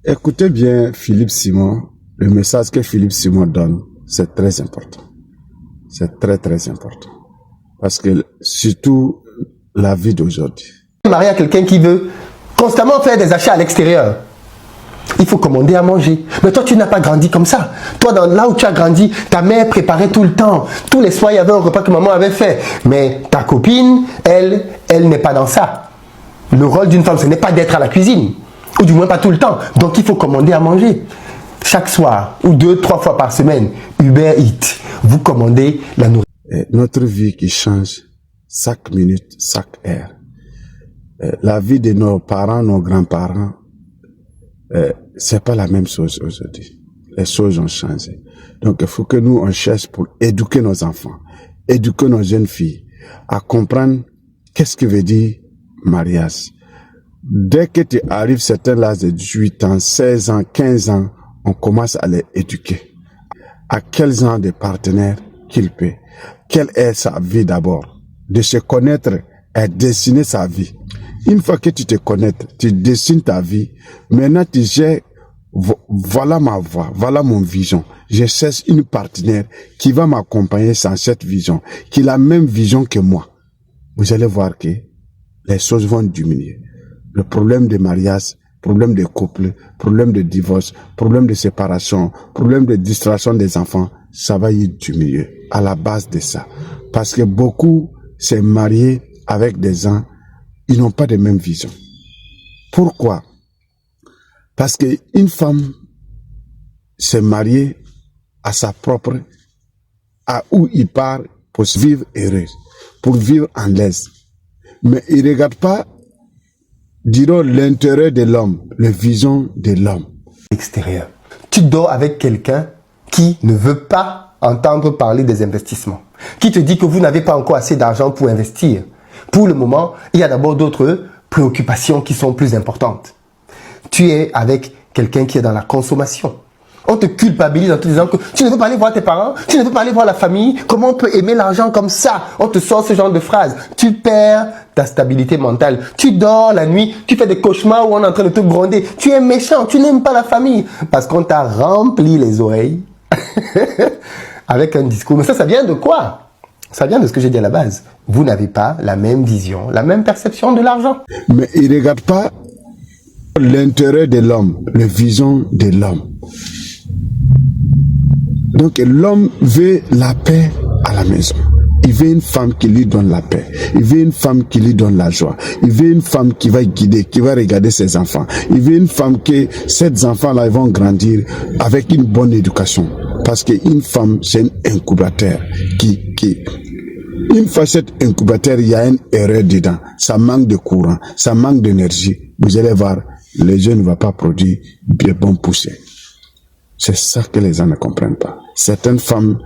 Écoutez bien Philippe Simon, le message que Philippe Simon donne, c'est très important. C'est très très important. Parce que surtout la vie d'aujourd'hui. Marié à quelqu'un qui veut constamment faire des achats à l'extérieur. Il faut commander à manger. Mais toi, tu n'as pas grandi comme ça. Toi, là où tu as grandi, ta mère préparait tout le temps. Tous les soirs, il y avait un repas que maman avait fait. Mais ta copine, elle n'est pas dans ça. Le rôle d'une femme, ce n'est pas d'être à la cuisine. Ou du moins pas tout le temps. Donc, il faut commander à manger. Chaque soir, ou 2-3 fois par semaine, Uber Eats, vous commandez la nourriture. Notre vie qui change chaque minute, chaque heure. La vie de nos parents, nos grands-parents, c'est pas la même chose aujourd'hui. Les choses ont changé. Donc, il faut que nous, on cherche pour éduquer nos enfants, éduquer nos jeunes filles, à comprendre qu'est-ce que veut dire mariage. Dès que tu arrives à certain âge de 18 ans, 16 ans, 15 ans, on commence à les éduquer. À quel genre de partenaire qu'il peut. Quelle est sa vie d'abord. De se connaître et dessiner sa vie. Une fois que tu te connais, tu dessines ta vie. Maintenant, tu sais, voilà ma voie, voilà mon vision. Je cherche une partenaire qui va m'accompagner dans cette vision, qui a la même vision que moi. Vous allez voir que les choses vont diminuer. Le problème de mariage, problème de couple, problème de divorce, problème de séparation, problème de distraction des enfants, ça va y diminuer à la base de ça. Parce que beaucoup s'est mariés avec des gens, ils n'ont pas de même vision. Pourquoi? Parce qu'une femme s'est mariée à sa propre, à où il part pour vivre heureuse, pour vivre en l'aise. Mais il ne regarde pas, disons, l'intérêt de l'homme, la vision de l'homme. Extérieur. Tu dors avec quelqu'un qui ne veut pas entendre parler des investissements, qui te dit que vous n'avez pas encore assez d'argent pour investir. Pour le moment, il y a d'abord d'autres préoccupations qui sont plus importantes. Tu es avec quelqu'un qui est dans la consommation. On te culpabilise en te disant que tu ne veux pas aller voir tes parents, tu ne veux pas aller voir la famille. Comment on peut aimer l'argent comme ça? On te sort ce genre de phrases. Tu perds ta stabilité mentale. Tu dors la nuit, tu fais des cauchemars où on est en train de te gronder. Tu es méchant, tu n'aimes pas la famille parce qu'on t'a rempli les oreilles avec un discours. Mais ça vient de quoi? Ça vient de ce que j'ai dit à la base. Vous n'avez pas la même vision, la même perception de l'argent. Mais il ne regarde pas l'intérêt de l'homme, la vision de l'homme. Donc l'homme veut la paix à la maison. Il veut une femme qui lui donne la paix. Il veut une femme qui lui donne la joie. Il veut une femme qui va guider, qui va regarder ses enfants. Il veut une femme que ces enfants-là vont grandir avec une bonne éducation. Parce qu'une femme, c'est un incubateur une fois cet incubateur, il y a une erreur dedans. Ça manque de courant, ça manque d'énergie. Vous allez voir, les jeunes ne vont pas produire de bons poussés. C'est ça que les gens ne comprennent pas. Certaines femmes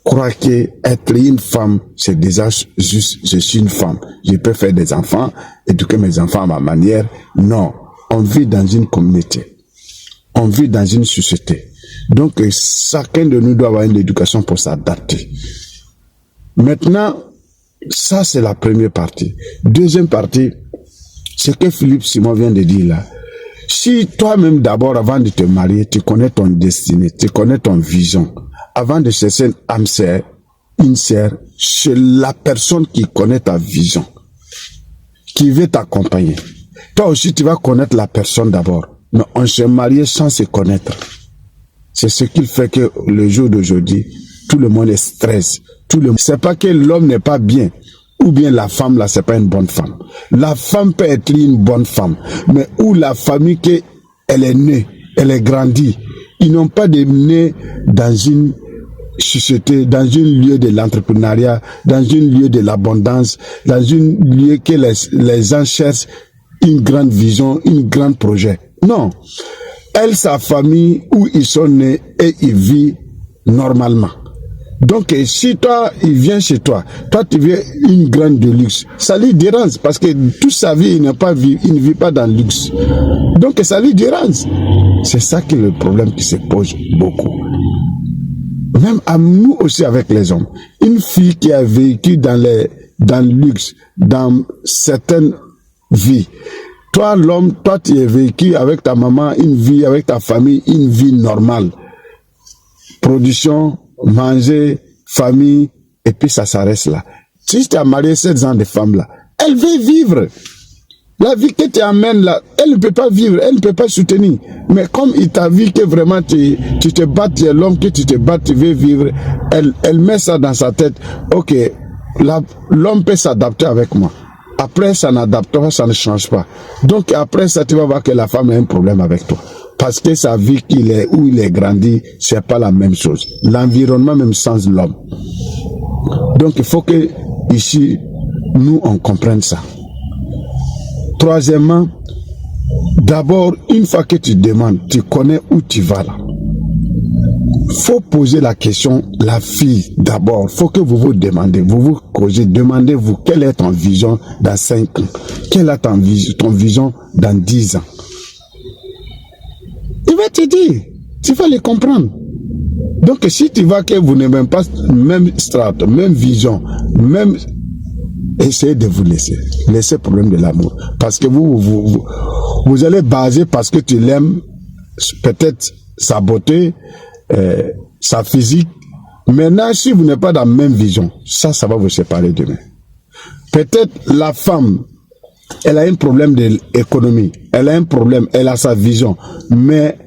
croient qu'être une femme, c'est déjà juste, je suis une femme. Je peux faire des enfants, éduquer mes enfants à ma manière. Non, on vit dans une communauté. On vit dans une société. Donc, chacun de nous doit avoir une éducation pour s'adapter. Maintenant, ça c'est la première partie. Deuxième partie, c'est que Philippe Simon vient de dire là. Si toi-même d'abord, avant de te marier, tu connais ton destinée, tu connais ton vision, avant de chercher une âme sœur, une sœur, c'est la personne qui connaît ta vision, qui veut t'accompagner. Toi aussi, tu vas connaître la personne d'abord. Mais on s'est marié sans se connaître. C'est ce qui fait que le jour d'aujourd'hui, tout le monde est stress. C'est pas que l'homme n'est pas bien, ou bien la femme là, c'est pas une bonne femme. La femme peut être une bonne femme, mais où la famille qu'elle est née, elle est grandie, ils n'ont pas de nez dans une société, dans un lieu de l'entrepreneuriat, dans un lieu de l'abondance, dans un lieu que les gens cherchent une grande vision, un grand projet. Non. Elle, sa famille, où ils sont nés et ils vivent normalement. Donc, si toi, il vient chez toi, toi, tu veux une grande de luxe, ça lui dérange parce que toute sa vie, il ne vit pas dans le luxe. Donc, ça lui dérange. C'est ça qui est le problème qui se pose beaucoup. Même à nous aussi avec les hommes. Une fille qui a vécu dans le luxe, dans certaines vies, Toi, l'homme, toi, tu es vécu avec ta maman une vie, avec ta famille, une vie normale. Production, manger, famille, et puis ça s'arrête là. Si tu as marié cette ans de femme là, elle veut vivre. La vie que tu amènes là, elle ne peut pas vivre, elle ne peut pas soutenir. Mais comme il t'a vu que vraiment tu te bats, tu es l'homme que tu te bats, tu veux vivre, elle met ça dans sa tête. Ok, l'homme peut s'adapter avec moi. Après, ça n'adapte pas, ça ne change pas. Donc après ça, tu vas voir que la femme a un problème avec toi. Parce que sa vie où il est grandi, c'est pas la même chose. L'environnement même sans l'homme. Donc il faut que ici, nous on comprenne ça. Troisièmement, d'abord, une fois que tu demandes, tu connais où tu vas là. Faut poser la question, la fille d'abord. Faut que vous vous demandez, vous vous causez, demandez-vous quelle est ton vision dans 5 ans, quelle est ton vision dans 10 ans. Il va te dire, tu vas les comprendre. Donc si tu vois que vous n'avez même pas même strate, même vision, même... Essayez de vous laisser le problème de l'amour. Parce que vous allez baser parce que tu l'aimes, peut-être sa beauté, sa physique. Maintenant, si vous n'êtes pas dans la même vision, ça va vous séparer demain. Peut-être la femme, elle a un problème d'économie, elle a un problème, elle a sa vision, mais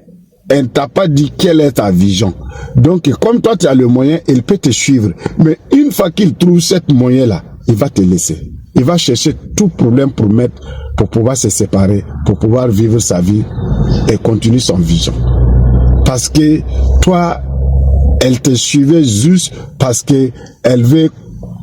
elle ne t'a pas dit quelle est ta vision. Donc, comme toi, tu as le moyen, elle peut te suivre. Mais une fois qu'il trouve cette moyen-là, il va te laisser. Il va chercher tout problème pour pouvoir se séparer, pour pouvoir vivre sa vie et continuer son vision. Parce que toi, elle te suivait juste parce que elle veut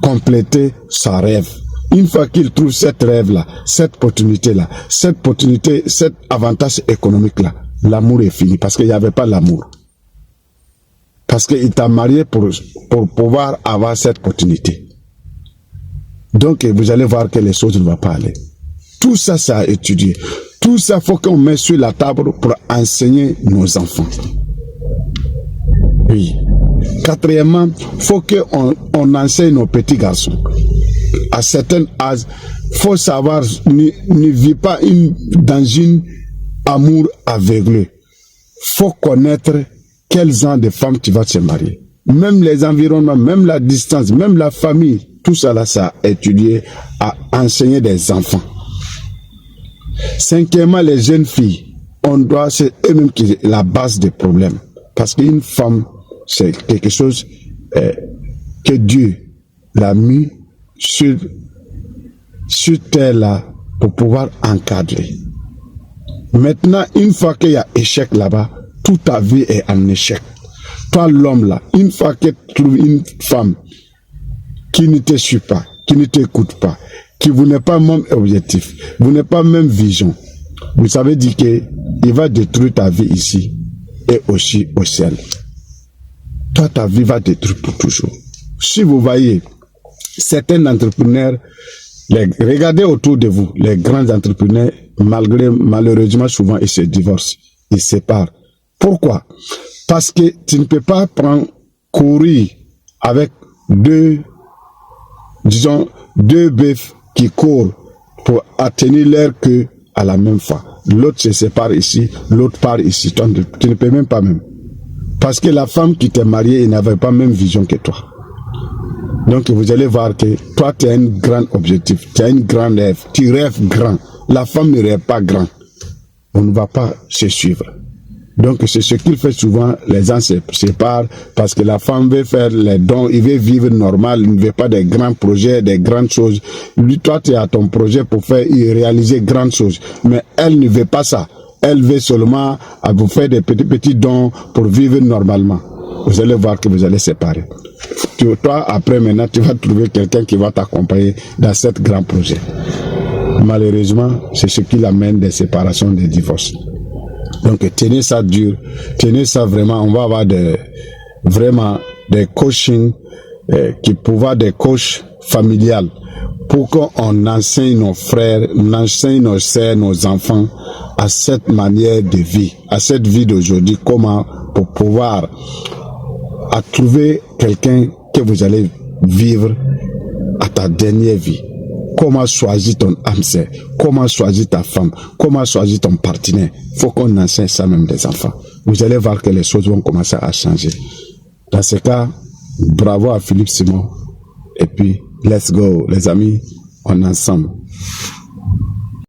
compléter son rêve. Une fois qu'il trouve cette rêve-là, cette opportunité-là, cet avantage économique-là, l'amour est fini parce qu'il n'y avait pas l'amour. Parce qu'il t'a marié pour pouvoir avoir cette opportunité. Donc, vous allez voir que les choses ne vont pas aller. Tout ça, c'est à étudier. Tout ça, il faut qu'on mette sur la table pour enseigner nos enfants. Oui. Quatrièmement, il faut qu'on enseigne nos petits garçons. À certains âges, il faut savoir, ne vit pas dans une amour aveuglé. Il faut connaître quel genre de femme tu vas te marier. Même les environnements, même la distance, même la famille. Tout ça là, ça a étudié à enseigner des enfants. Cinquièmement, les jeunes filles, c'est eux-mêmes qui sont la base des problèmes. Parce qu'une femme, c'est quelque chose que Dieu l'a mis sur terre là pour pouvoir encadrer. Maintenant, une fois qu'il y a échec là-bas, toute ta vie est en échec. Toi, l'homme là, une fois que tu trouves une femme qui ne te suit pas, qui ne t'écoute pas, qui vous n'est pas même objectif, vous n'avez pas même vision, vous savez dire qu'il va détruire ta vie ici et aussi au ciel. Toi, ta vie va détruire pour toujours. Si vous voyez certains entrepreneurs, regardez autour de vous, les grands entrepreneurs, malheureusement, souvent, ils se divorcent, ils se séparent. Pourquoi? Parce que tu ne peux pas courir avec deux bœufs qui courent pour atteindre leur queue à la même fois. L'autre se sépare ici, l'autre part ici. Tu ne peux même pas même. Parce que la femme qui t'est mariée, elle n'avait pas la même vision que toi. Donc vous allez voir que toi, tu as un grand objectif, tu as une grande rêve, tu rêves grand. La femme ne rêve pas grand. On ne va pas se suivre. Donc c'est ce qu'il fait souvent, les gens se séparent parce que la femme veut faire les dons, il veut vivre normal, il ne veut pas des grands projets, des grandes choses. Lui, toi, tu as ton projet pour réaliser grandes choses, mais elle ne veut pas ça. Elle veut seulement vous faire des petits dons pour vivre normalement. Vous allez voir que vous allez séparer. Toi, après, maintenant, tu vas trouver quelqu'un qui va t'accompagner dans ce grand projet. Malheureusement, c'est ce qui amène des séparations, des divorces. Donc, tenez ça dur, tenez ça vraiment. On va avoir vraiment des coachings qui pouvoir des coachs familiales pour qu'on enseigne nos frères, on enseigne nos sœurs, nos enfants à cette manière de vie, à cette vie d'aujourd'hui, comment pour pouvoir à trouver quelqu'un que vous allez vivre à ta dernière vie. comment choisir ton âme sœur, comment choisir ta femme, comment choisir ton partenaire. Il faut qu'on enseigne ça même des enfants. Vous allez voir que les choses vont commencer à changer. Dans ce cas, bravo à Philippe Simon. Et puis, let's go, les amis, on est ensemble.